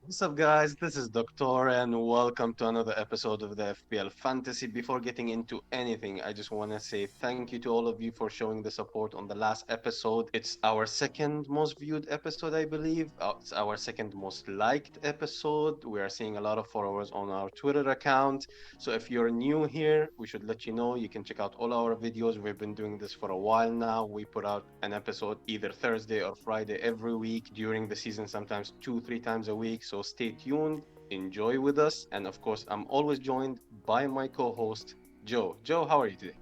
What's up, guys? This is Doctor, and welcome to another episode of the FPL Fantasy. Before getting into anything, I just want to say thank you to all of you for showing the support on the last episode. It's our second most viewed episode, I believe. It's our second most liked episode. We are seeing a lot of followers on our Twitter account. So if you're new here, we should let you know you can check out all our videos. We've been doing this for a while now. We put out an episode either Thursday or Friday every week during the season, sometimes two, three times a week. So stay tuned, enjoy with us. And of course, I'm always joined by my co host, Joe. Joe, how are you today?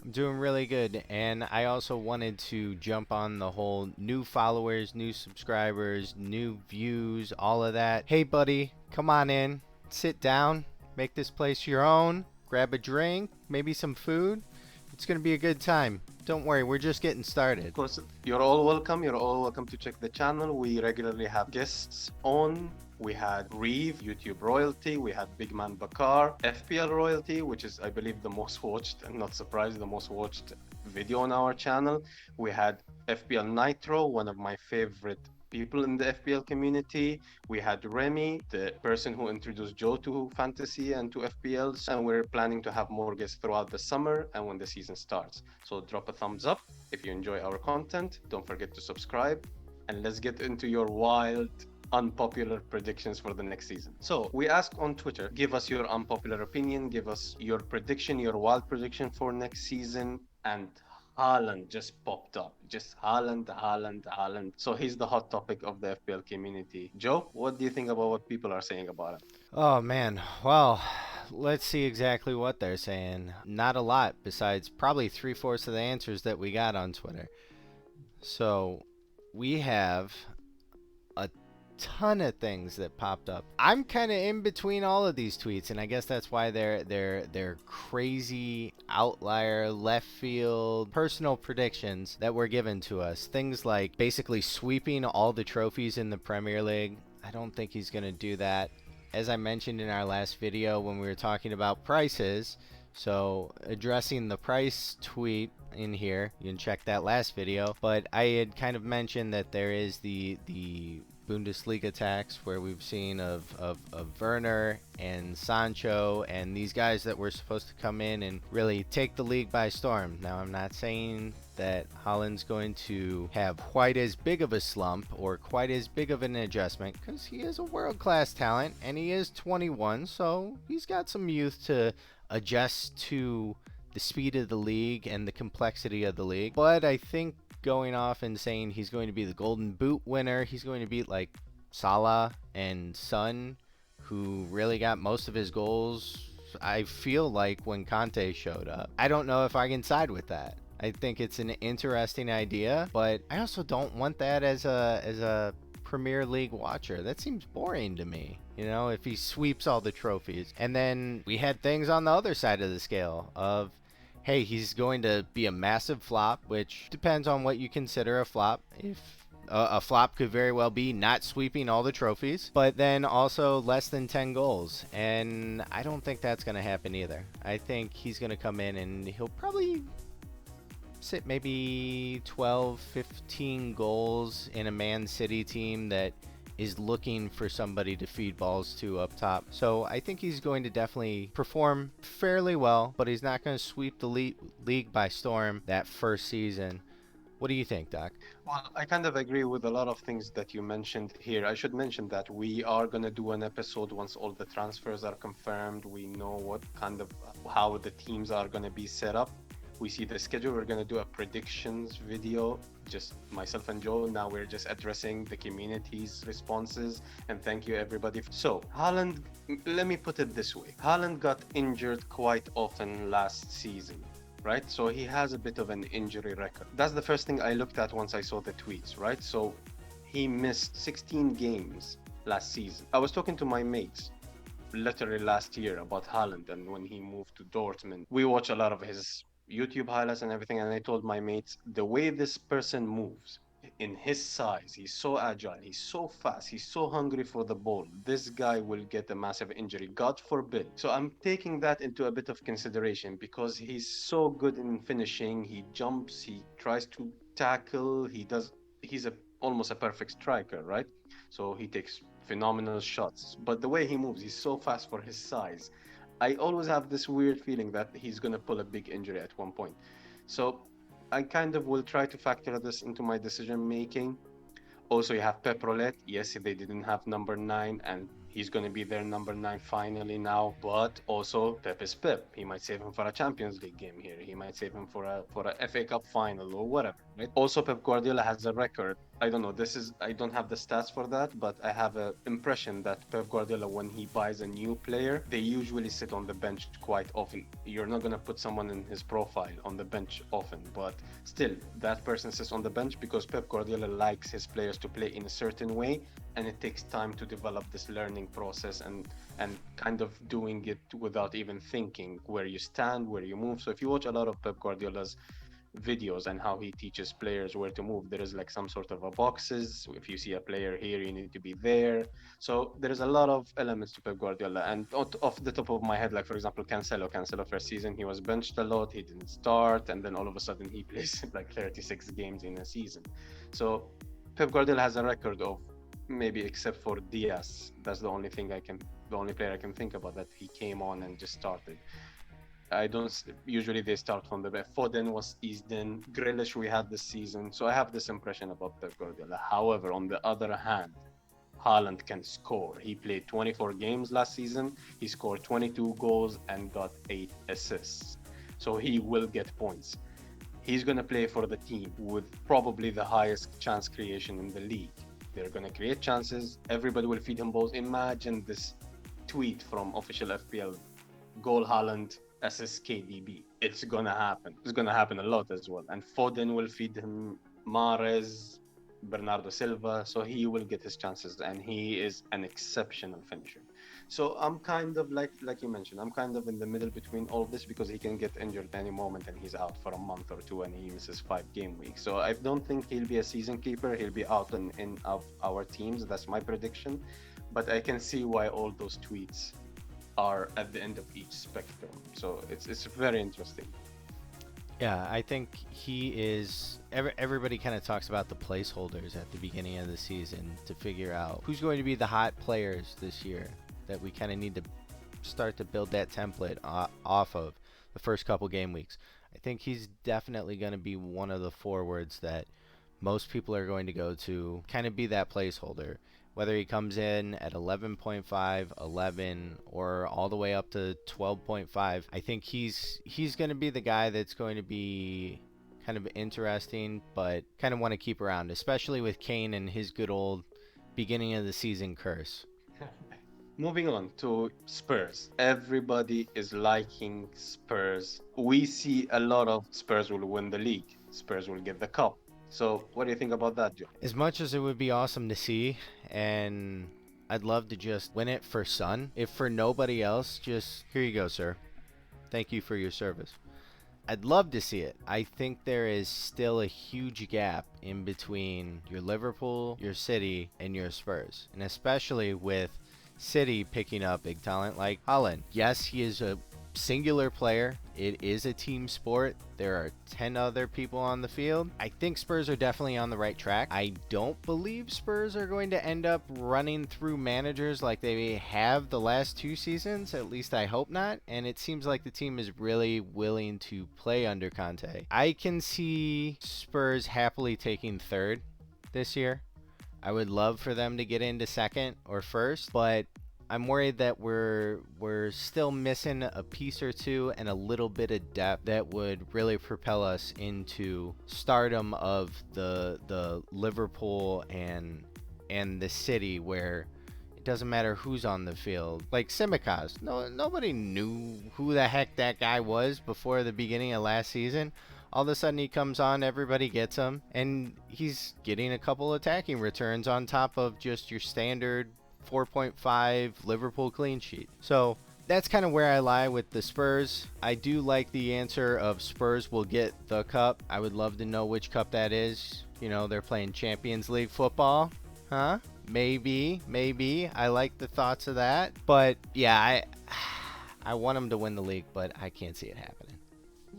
I'm doing really good, and I also wanted to jump on the whole new followers, new subscribers, new views, all of that. Hey, buddy, come on in, sit down, make this place your own, grab a drink, maybe some food. It's going to be a good time. Don't worry, we're just getting Of started. course, you're all welcome. You're all welcome to check the channel. We regularly have guests on. We had Reeve, YouTube royalty. We had Big Man Bakar, FPL royalty, which is, I believe, the most watched, and not surprised, the most watched video on our channel. We had FPL Nitro, one of my favorite people in the FPL community. We had Remy, the person who introduced Joe to fantasy and to FPLs, and we're planning to have more guests throughout the summer and when the season starts. So drop a thumbs up if you enjoy our content. Don't forget to subscribe, and let's get into your wild unpopular predictions for the next season. So we asked on Twitter, give us your unpopular opinion, give us your prediction, your wild prediction for next season, and Haaland just popped up. Just Haaland, Haaland, Haaland. So he's the hot topic of the FPL community. Joe, what do you think about what people are saying about him? Oh, man. Well, let's see exactly what they're saying. Not a lot, besides probably three-fourths of the answers that we got on Twitter. So, we have a ton of things that popped up. I'm kind of in between all of these tweets, and I guess that's why they're crazy outlier left field personal predictions that were given to us. Things like basically sweeping all the trophies in the Premier League. I don't think he's going to do that. As I mentioned in our last video when we were talking about prices, so addressing the price tweet in here, you can check that last video. But I had kind of mentioned that there is the Bundesliga tax where we've seen of Werner and Sancho and these guys that were supposed to come in and really take the league by storm. Now, I'm not saying that Haaland's going to have quite as big of a slump or quite as big of an adjustment because he is a world-class talent and he is 21, so he's got some youth to adjust to the speed of the league and the complexity of the league. But I think going off and saying he's going to be the Golden Boot winner, he's going to beat like Salah and Son, who really got most of his goals, I feel like, when Conte showed up. I don't know if I can side with that. I think it's an interesting idea, but I also don't want that as a Premier League watcher. That seems boring to me, if he sweeps all the trophies. And then we had things on the other side of the scale of, hey, he's going to be a massive flop, which depends on what you consider a flop. If a flop could very well be not sweeping all the trophies, but then also less than 10 goals. And I don't think that's going to happen either. I think he's going to come in and he'll probably sit maybe 12, 15 goals in a Man City team that is looking for somebody to feed balls to up top. So I think he's going to definitely perform fairly well, but he's not going to sweep the league by storm that first season. What do you think, Doc? Well, I kind of agree with a lot of things that you mentioned here. I should mention that we are going to do an episode once all the transfers are confirmed. We know what kind of how the teams are going to be set up. We see the schedule. We're going to do a predictions video, just myself and Joe. Now we're just addressing the community's responses. And thank you, everybody. So, Haaland, let me put it this way. Haaland got injured quite often last season, right? So he has a bit of an injury record. That's the first thing I looked at once I saw the tweets, right? So he missed 16 games last season. I was talking to my mates literally last year about Haaland and when he moved to Dortmund. We watch a lot of his YouTube highlights and everything, and I told my mates the way this person moves in his size, he's so agile, he's so fast, he's so hungry for the ball. This guy will get a massive injury, God forbid. So I'm taking that into a bit of consideration because he's so good in finishing. He jumps, he tries to tackle, he's almost a perfect striker, right? So he takes phenomenal shots. But the way he moves, he's so fast for his size. I always have this weird feeling that he's gonna pull a big injury at one point. So I kind of will try to factor this into my decision making. Also, you have Pep Roulette. Yes, they didn't have number nine, and he's going to be their number nine finally now. But also, Pep is Pep. He might save him for a Champions League game here. He might save him for a FA Cup final or whatever. Right? Also, Pep Guardiola has a record. I don't know. I don't have the stats for that, but I have an impression that Pep Guardiola, when he buys a new player, they usually sit on the bench quite often. You're not going to put someone in his profile on the bench often, but still, that person sits on the bench because Pep Guardiola likes his players to play in a certain way, and it takes time to develop this learning process and kind of doing it without even thinking where you stand, where you move. So if you watch a lot of Pep Guardiola's videos and how he teaches players where to move, there is like some sort of a boxes. If you see a player here, you need to be there. So there is a lot of elements to Pep Guardiola. And off the top of my head, like for example, Cancelo first season, he was benched a lot. He didn't start, and then all of a sudden he plays like 36 games in a season. So Pep Guardiola has a record of, maybe except for Diaz, that's the only player I can think about that he came on and just started. I don't. Usually they start from the back. Foden was eased in. Grealish we had this season, so I have this impression about Pep Guardiola. However, on the other hand, Haaland can score. He played 24 games last season. He scored 22 goals and got 8 assists. So he will get points. He's gonna play for the team with probably the highest chance creation in the league. They're gonna create chances. Everybody will feed him balls. Imagine this tweet from official FPL: goal Haaland, assist KDB. It's gonna happen. It's gonna happen a lot as well. And Foden will feed him Mares, Bernardo Silva, so he will get his chances, and he is an exceptional finisher. So I'm kind of like you mentioned, I'm kind of in the middle between all of this because he can get injured any moment and he's out for a month or two and he misses 5 game weeks. So I don't think he'll be a season keeper. He'll be out in of our teams. That's my prediction. But I can see why all those tweets are at the end of each spectrum. So it's very interesting. Yeah, I think he is. Everybody kind of talks about the placeholders at the beginning of the season to figure out who's going to be the hot players this year that we kind of need to start to build that template off of the first couple game weeks. I think he's definitely going to be one of the forwards that most people are going to go to, kind of be that placeholder. Whether he comes in at 11.5, 11, or all the way up to 12.5, I think he's going to be the guy that's going to be kind of interesting, but kind of want to keep around, especially with Kane and his good old beginning of the season curse. Moving on to Spurs. Everybody is liking Spurs. We see a lot of Spurs will win the league. Spurs will get the cup. So what do you think about that, Joe? As much as it would be awesome to see, and I'd love to just win it for Son, if for nobody else, just here you go, sir. Thank you for your service. I'd love to see it. I think there is still a huge gap in between your Liverpool, your City, and your Spurs. And especially with City picking up big talent like Haaland. Yes, he is a singular player. It is a team sport. There are 10 other people on the field. I think Spurs are definitely on the right track. I don't believe Spurs are going to end up running through managers like they have the last 2 seasons. At least I hope not. And it seems like the team is really willing to play under Conte. I can see Spurs happily taking third this year. I would love for them to get into second or first, but I'm worried that we're still missing a piece or two and a little bit of depth that would really propel us into stardom of the Liverpool and the City, where it doesn't matter who's on the field. Like Simicast, nobody knew who the heck that guy was before the beginning of last season. All of a sudden he comes on, everybody gets him, and he's getting a couple attacking returns on top of just your standard 4.5 Liverpool clean sheet. So that's kind of where I lie with the Spurs. I do like the answer of Spurs will get the cup. I would love to know which cup that is. You know, they're playing Champions League football. Huh? Maybe. I like the thoughts of that. But yeah, I want them to win the league, but I can't see it happening.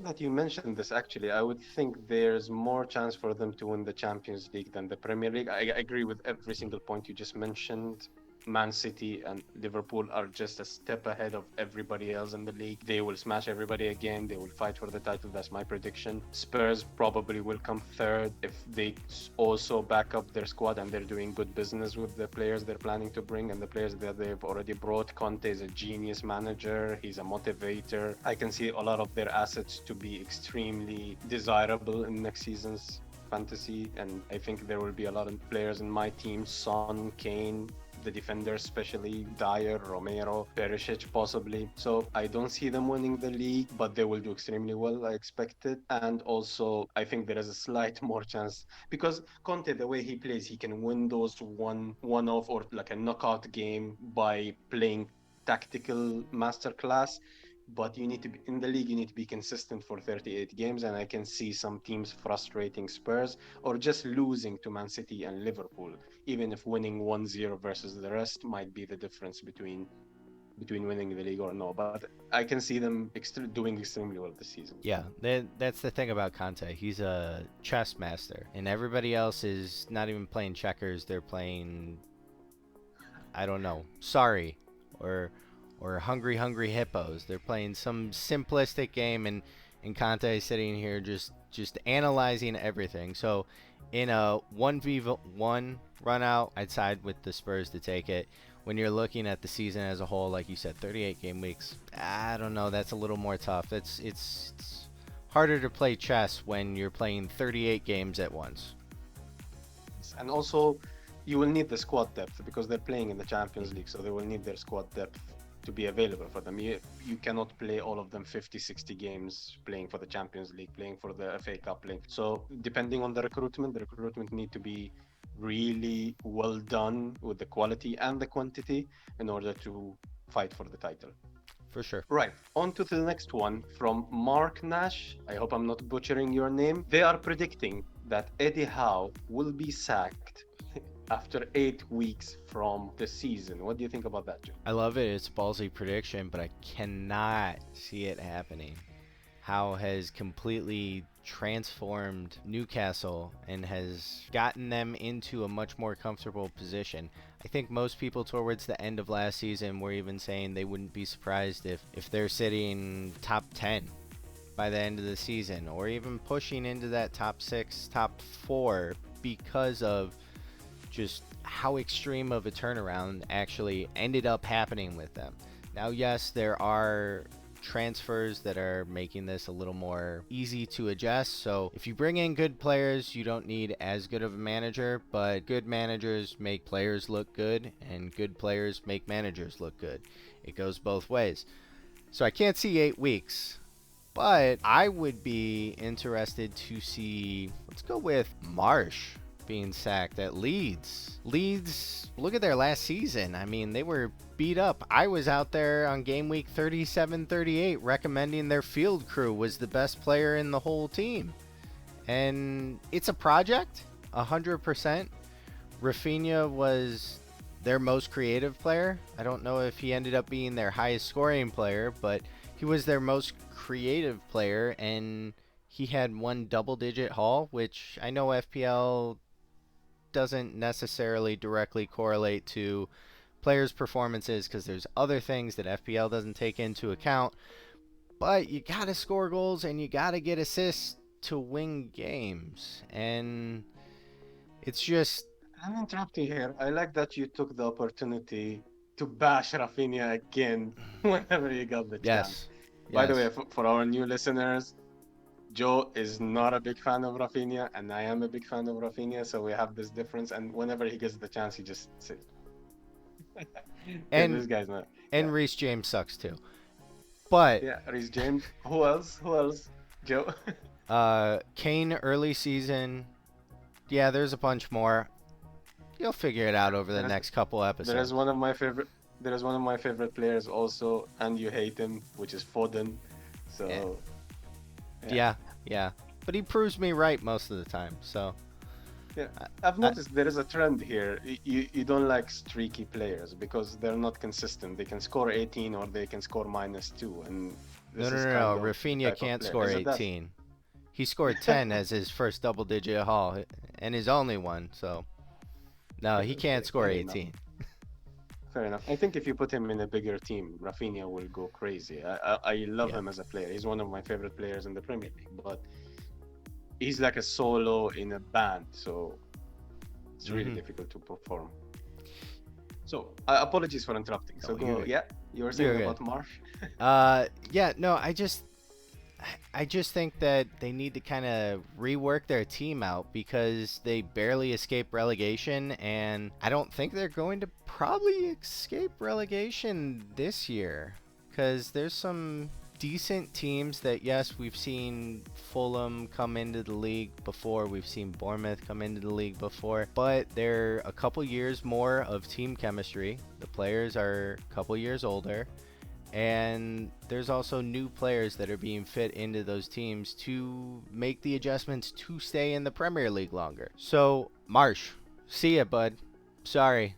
That you mentioned this, actually, I would think there's more chance for them to win the Champions League than the Premier League. I agree with every single point you just mentioned. Man City and Liverpool are just a step ahead of everybody else in the league. They will smash everybody again. They will fight for the title. That's my prediction. Spurs probably will come third if they also back up their squad and they're doing good business with the players they're planning to bring and the players that they've already brought. Conte is a genius manager. He's a motivator. I can see a lot of their assets to be extremely desirable in next season's fantasy, and I think there will be a lot of players in my team: Son, Kane, the defenders, especially Dyer, Romero, Perisic, possibly. So I don't see them winning the league, but they will do extremely well, I expect it. And also, I think there is a slight more chance because Conte, the way he plays, he can win those one off or like a knockout game by playing tactical masterclass. But you need to be in the league, you need to be consistent for 38 games, and I can see some teams frustrating Spurs or just losing to Man City and Liverpool, even if winning 1-0 versus the rest might be the difference between winning the league or no. But I can see them doing extremely well this season. Yeah, that's the thing about Conte. He's a chess master, and everybody else is not even playing checkers. They're playing, I don't know, sorry, or hungry hungry hippos. They're playing some simplistic game, and Conte is sitting here just analyzing everything. So, in a 1v1 run out, I'd side with the Spurs to take it. When you're looking at the season as a whole, like you said, 38 game weeks, I don't know, that's a little more tough. It's harder to play chess when you're playing 38 games at once. And also, you will need the squad depth because they're playing in the Champions League, so they will need their squad depth to be available for them. You cannot play all of them 50, 60 games playing for the Champions League, playing for the FA Cup. So depending on the recruitment need to be really well done with the quality and the quantity in order to fight for the title. For sure. Right, on to the next one from Mark Nash. I hope I'm not butchering your name. They are predicting that Eddie Howe will be sacked after 8 weeks from the season. What do you think about that, Joe? I love it. It's a ballsy prediction, but I cannot see it happening. Howe has completely transformed Newcastle and has gotten them into a much more comfortable position. I think most people towards the end of last season were even saying they wouldn't be surprised if they're sitting top 10 by the end of the season, or even pushing into that top 6, top 4, because of just how extreme of a turnaround actually ended up happening with them. Now, yes, there are transfers that are making this a little more easy to adjust. So if you bring in good players, you don't need as good of a manager, but good managers make players look good, and good players make managers look good. It goes both ways. So I can't see 8 weeks, but I would be interested to see, let's go with Marsh being sacked at Leeds. Leeds, look at their last season. I mean, they were beat up. I was out there on game week 37-38 recommending their field crew was the best player in the whole team. And it's a project, 100%. Rafinha was their most creative player. I don't know if he ended up being their highest scoring player, but he was their most creative player, and he had one double-digit haul, which I know FPL doesn't necessarily directly correlate to players' performances because there's other things that FPL doesn't take into account. But you got to score goals and you got to get assists to win games. And it's just... I'm interrupting here. I like that you took the opportunity to bash Rafinha again whenever you got the chance. Yes. By the way, for our new listeners, Joe is not a big fan of Rafinha, and I am a big fan of Rafinha, so we have this difference. And whenever he gets the chance, he just sits. And this guy's not. And Reece James sucks too. But yeah, Reece James. Who else? Who else? Joe. Kane early season. Yeah, there's a bunch more. You'll figure it out over the next couple episodes. There is one of my favorite. There is one of my favorite players also, and you hate him, which is Foden. So. Yeah. But he proves me right most of the time. So. Yeah, I've noticed there is a trend here. You don't like streaky players because they're not consistent. They can score 18 or they can score -2. And no. Rafinha can't score 18. He scored 10 as his first double-digit haul, and his only one. So, no, he can't score 18. Fair enough. I think if you put him in a bigger team, Rafinha will go crazy. I love Yeah. him as a player. He's one of my favorite players in the Premier League, but he's like a solo in a band, so it's really Mm-hmm. difficult to perform. So, apologies for interrupting. So No, you're go, good. yeah, you were saying You're good. about Marsh? Yeah, no, I just think that they need to kind of rework their team out because they barely escaped relegation, and I don't think they're going to probably escape relegation this year because there's some decent teams that, yes, we've seen Fulham come into the league before, we've seen Bournemouth come into the league before, but they're a couple years more of team chemistry. The players are a couple years older, and there's also new players that are being fit into those teams to make the adjustments to stay in the Premier League longer. So, Marsh, see ya, bud. Sorry.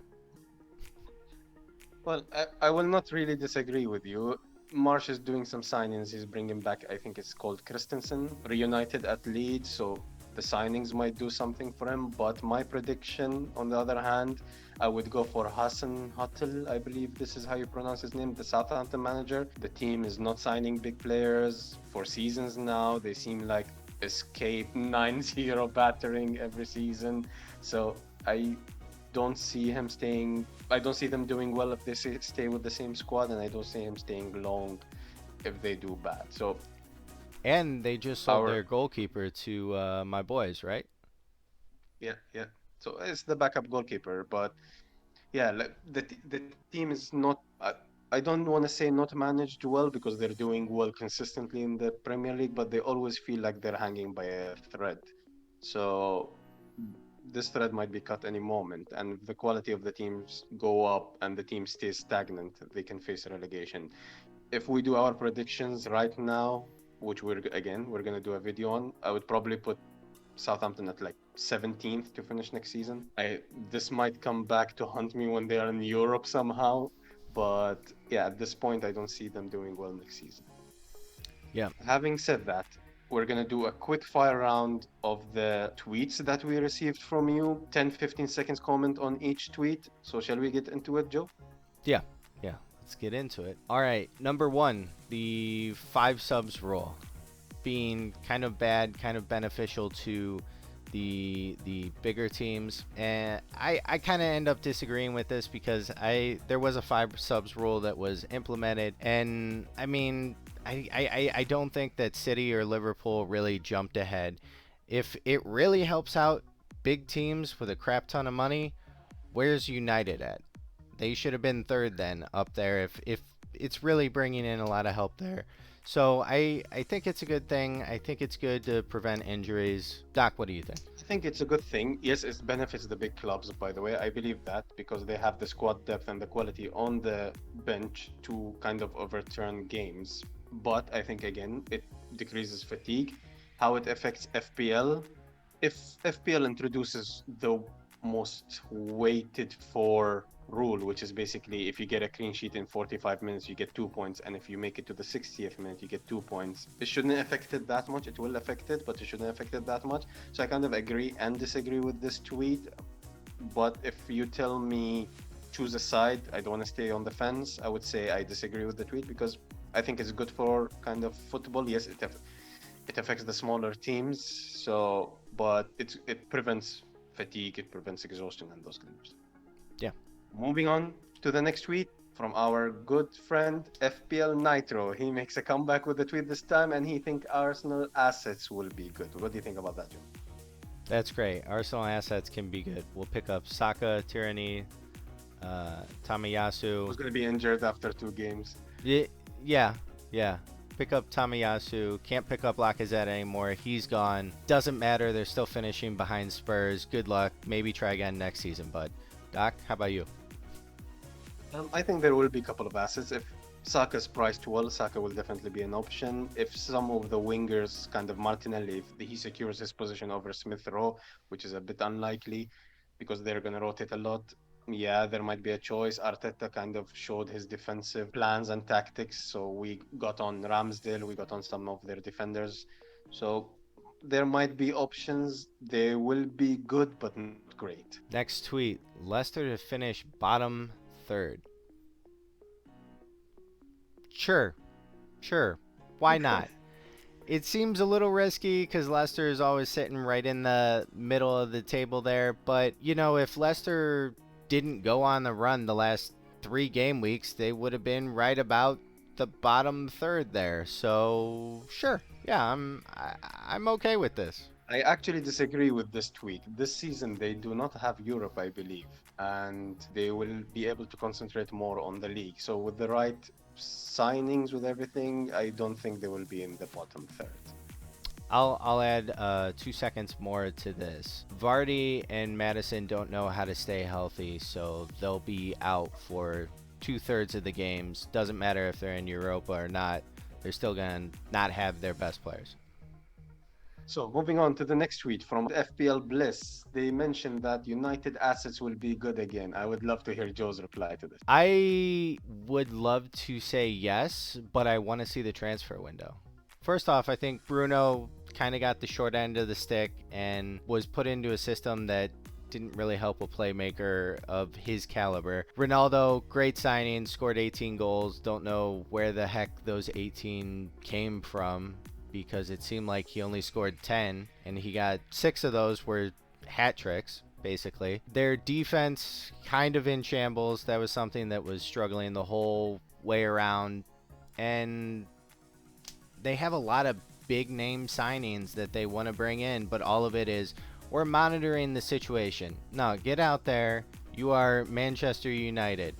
Well, I will not really disagree with you. Marsh is doing some signings. He's bringing back, I think it's called Christensen, reunited at Leeds. So the signings might do something for him. But my prediction, on the other hand, I would go for Hassan Huttel. I believe this is how you pronounce his name, the Southampton manager. The team is not signing big players for seasons now. They seem like escape 9-0 battering every season. So I don't see him staying. I don't see them doing well if they stay with the same squad, and I don't see him staying long if they do bad. So And they just sold our their goalkeeper to my boys, right? yeah, yeah. So it's the backup goalkeeper, but yeah, like the team is not. I don't want to say not managed well because they're doing well consistently in the Premier League, but they always feel like they're hanging by a thread. So this thread might be cut any moment, and if the quality of the teams go up and the team stays stagnant, they can face relegation. If we do our predictions right now, which we're gonna do a video on, I would probably put Southampton at like 17th to finish next season. I This might come back to haunt me when they are in Europe somehow, but yeah, at this point, I don't see them doing well next season. Yeah. Having said that, we're going to do a quick fire round of the tweets that we received from you. 10-15 seconds comment on each tweet. So, shall we get into it, Joe? Yeah. Yeah. Let's get into it. All right. Number one, the 5 subs rule being kind of bad, kind of beneficial to the bigger teams, and I kind of end up disagreeing with this because there was a 5 subs rule that was implemented, and I mean I don't think that City or Liverpool really jumped ahead. If it really helps out big teams with a crap ton of money, where's United at? They should have been third then up there if it's really bringing in a lot of help there. So I think it's a good thing. I think it's good to prevent injuries. Doc, what do you think? I think it's a good thing. Yes, it benefits the big clubs, by the way. I believe that because they have the squad depth and the quality on the bench to kind of overturn games. But I think, again, it decreases fatigue. How it affects FPL, if FPL introduces the most weighted for rule, which is basically if you get a clean sheet in 45 minutes, you get 2 points, and if you make it to the 60th minute, you get 2 points. It shouldn't affect it that much. It will affect it, but it shouldn't affect it that much. So I kind of agree and disagree with this tweet. But if you tell me choose a side, I don't want to stay on the fence, I would say I disagree with the tweet because I think it's good for kind of football. Yes, it affects the smaller teams. So, but it prevents fatigue, it prevents exhaustion, and those kind of stuff. Yeah. Moving on to the next tweet from our good friend FPL Nitro. He makes a comeback with the tweet this time, and he thinks Arsenal assets will be good. What do you think about that, Joe? That's great. Arsenal assets can be good. We'll pick up Saka, Tyranny, Who's Tamayasu. going to be injured after 2 games? Yeah, yeah. Pick up Tamayasu. Can't pick up Lacazette anymore. He's gone. Doesn't matter. They're still finishing behind Spurs. Good luck. Maybe try again next season, bud. Doc, how about you? I think there will be a couple of assets. If Saka's priced well, Saka will definitely be an option. If some of the wingers, kind of Martinelli, if he secures his position over Smith Rowe, which is a bit unlikely because they're going to rotate a lot, yeah, there might be a choice. Arteta kind of showed his defensive plans and tactics. So we got on Ramsdale, we got on some of their defenders. So there might be options. They will be good, but not great. Next tweet. Leicester to finish bottom third. Sure, sure. Why not? It seems a little risky because Leicester is always sitting right in the middle of the table there. But, if Leicester didn't go on the run the last 3 game weeks, they would have been right about the bottom third there. So, sure. Yeah, I'm okay with this. I actually disagree with this tweet. This season, they do not have Europe, I believe, and they will be able to concentrate more on the league. So, with the right signings, with everything, I don't think they will be in the bottom third. I'll add 2 seconds more to this. Vardy and Madison don't know how to stay healthy, so they'll be out for 2/3 of the games. Doesn't matter if they're in Europa or not. They're still gonna not have their best players. So, moving on to the next tweet from FPL Bliss, they mentioned that United assets will be good again. I would love to hear Joe's reply to this. I would love to say yes, but I want to see the transfer window. First off, I think Bruno kind of got the short end of the stick and was put into a system that didn't really help a playmaker of his caliber. Ronaldo, great signing, scored 18 goals. Don't know where the heck those 18 came from because it seemed like he only scored 10 and he got 6 of those were hat tricks. Basically, their defense kind of in shambles. That was something that was struggling the whole way around, and they have a lot of big name signings that they want to bring in, but all of it is we're monitoring the situation. No, get out there. You are Manchester United.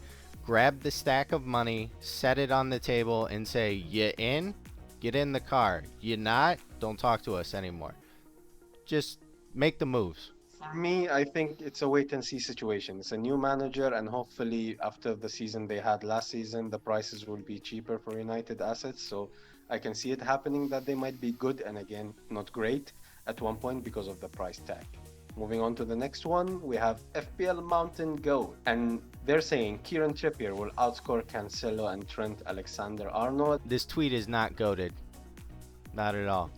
Grab the stack of money, set it on the table, and say, you in? Get in the car. You not? Don't talk to us anymore. Just make the moves. For me, I think it's a wait and see situation. It's a new manager, and hopefully, after the season they had last season, the prices will be cheaper for United assets. So I can see it happening that they might be good and again, not great at one point because of the price tag. Moving on to the next one, we have FPL Mountain Goat, and they're saying Kieran Trippier will outscore Cancelo and Trent Alexander-Arnold. This tweet is not goaded. Not at all.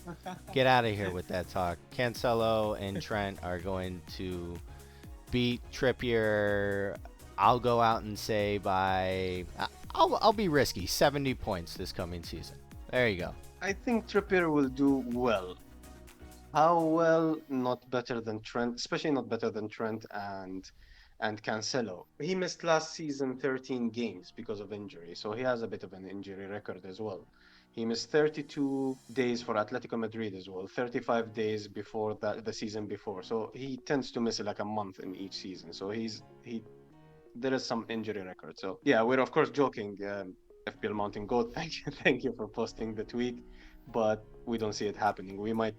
Get out of here with that talk. Cancelo and Trent are going to beat Trippier. I'll go out and say I'll be risky, 70 points this coming season. There you go. I think Trippier will do well. How well? Not better than Trent, especially not better than Trent and Cancelo. He missed last season 13 games because of injury, so he has a bit of an injury record as well. He missed 32 days for Atletico Madrid as well, 35 days before that the season before. So he tends to miss like a month in each season. So he there is some injury record. So yeah, we're of course joking. FPL Mountain Goat, thank you for posting the tweet, but we don't see it happening. We might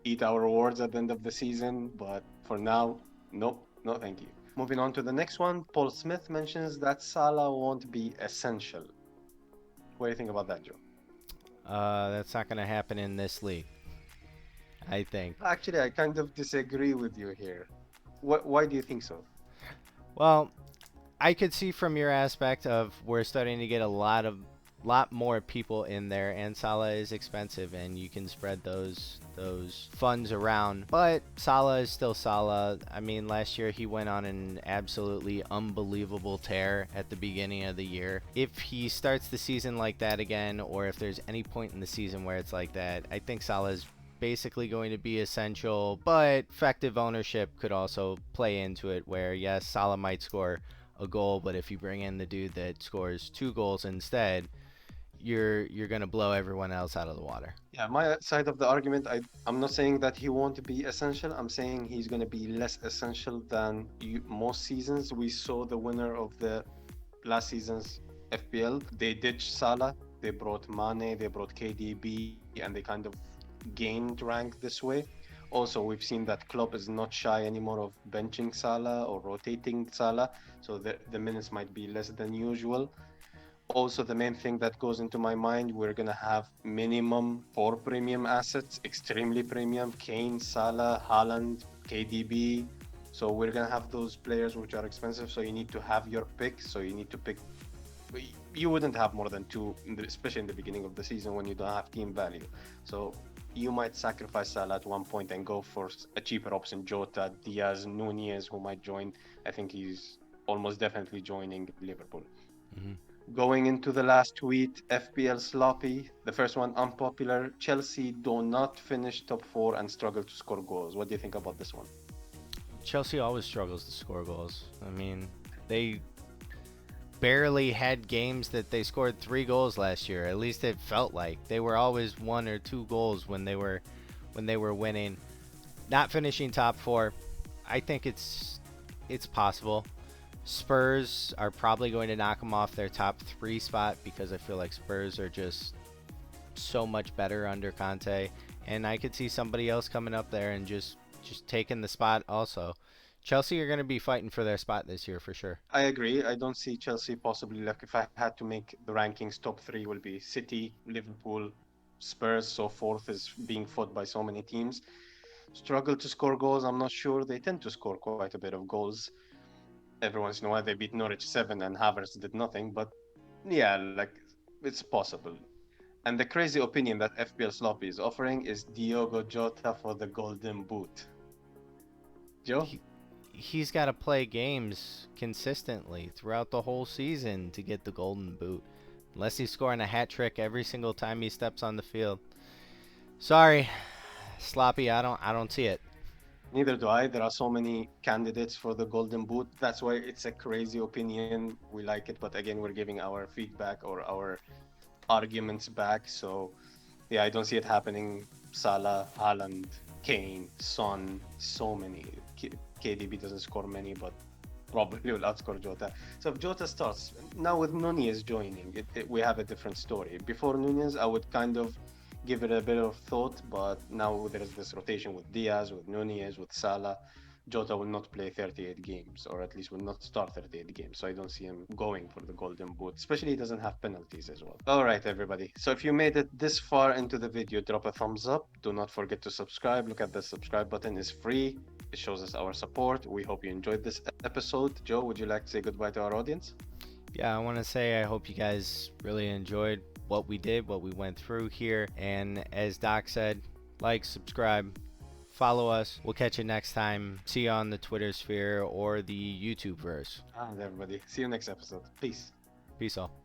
eat our rewards at the end of the season, but for now, nope, no thank you. Moving on to the next one, Paul Smith mentions that Salah won't be essential. What do you think about that, Joe? That's not going to happen in this league, I think. Actually, I kind of disagree with you here. Why do you think so? Well, I could see from your aspect of we're starting to get a lot more people in there, and Salah is expensive, and you can spread those funds around. But Salah is still Salah. I mean, last year he went on an absolutely unbelievable tear at the beginning of the year. If he starts the season like that again, or if there's any point in the season where it's like that, I think Salah is basically going to be essential, but effective ownership could also play into it where, yes, Salah might score a goal, but if you bring in the dude that scores 2 goals instead, you're going to blow everyone else out of the water. Yeah, my side of the argument, I'm not saying that he won't be essential. I'm saying he's going to be less essential than most seasons. We saw the winner of the last season's FPL. They ditched Salah, they brought Mane, they brought KDB, and they kind of gained rank this way. Also, we've seen that Klopp is not shy anymore of benching Salah or rotating Salah, so the minutes might be less than usual. Also, the main thing that goes into my mind, we're going to have minimum 4 premium assets, extremely premium, Kane, Salah, Haaland, KDB. So we're going to have those players which are expensive, so you need to have your pick. So you need to pick, you wouldn't have more than 2, especially in the beginning of the season when you don't have team value. So you might sacrifice Salah at one point and go for a cheaper option, Jota, Diaz, Nunez, who might join. I think he's almost definitely joining Liverpool. Hmm. Going into the last tweet, FPL sloppy. The first one, unpopular. Chelsea do not finish top four and struggle to score goals. What do you think about this one? Chelsea always struggles to score goals. I mean, they barely had games that they scored 3 goals last year. At least it felt like they were always 1 or 2 goals when they were winning. Not finishing top four, I think it's possible. Spurs are probably going to knock them off their top three spot because I feel like Spurs are just so much better under Conte, and I could see somebody else coming up there and just taking the spot also. Chelsea are going to be fighting for their spot this year for sure. I agree. I don't see Chelsea possibly. Like, if I had to make the rankings, top three will be City, Liverpool, Spurs. So fourth is being fought by so many teams. Struggle to score goals. I'm not sure. They tend to score quite a bit of goals. Every once in a while, they beat Norwich 7 and Havertz did nothing. But yeah, like, it's possible. And the crazy opinion that FPL Sloppy is offering is Diogo Jota for the Golden Boot. Joe? He, he's got to play games consistently throughout the whole season to get the golden boot. Unless he's scoring a hat trick every single time he steps on the field. Sorry, sloppy. I don't see it. Neither do I. There are so many candidates for the Golden Boot. That's why it's a crazy opinion. We like it, but again, we're giving our feedback or our arguments back. So yeah, I don't see it happening. Salah, Haaland, Kane, Son, so many. KDB doesn't score many, but probably will outscore Jota. So if Jota starts now with Nunez joining, we have a different story. Before Nunez, I would kind of give it a bit of thought, but now there is this rotation with Diaz, with Nunez, with Salah. Jota will not play 38 games, or at least will not start 38 games. So I don't see him going for the Golden Boot, especially he doesn't have penalties as well. All right, everybody. So if you made it this far into the video, drop a thumbs up. Do not forget to subscribe. Look at the subscribe button, it's free. It shows us our support. We hope you enjoyed this episode. Joe, would you like to say goodbye to our audience? Yeah, I want to say I hope you guys really enjoyed what we did, what we went through here. And as Doc said, like, subscribe, follow us. We'll catch you next time. See you on the Twitter sphere or the YouTube verse. And everybody, see you next episode. Peace. Peace all.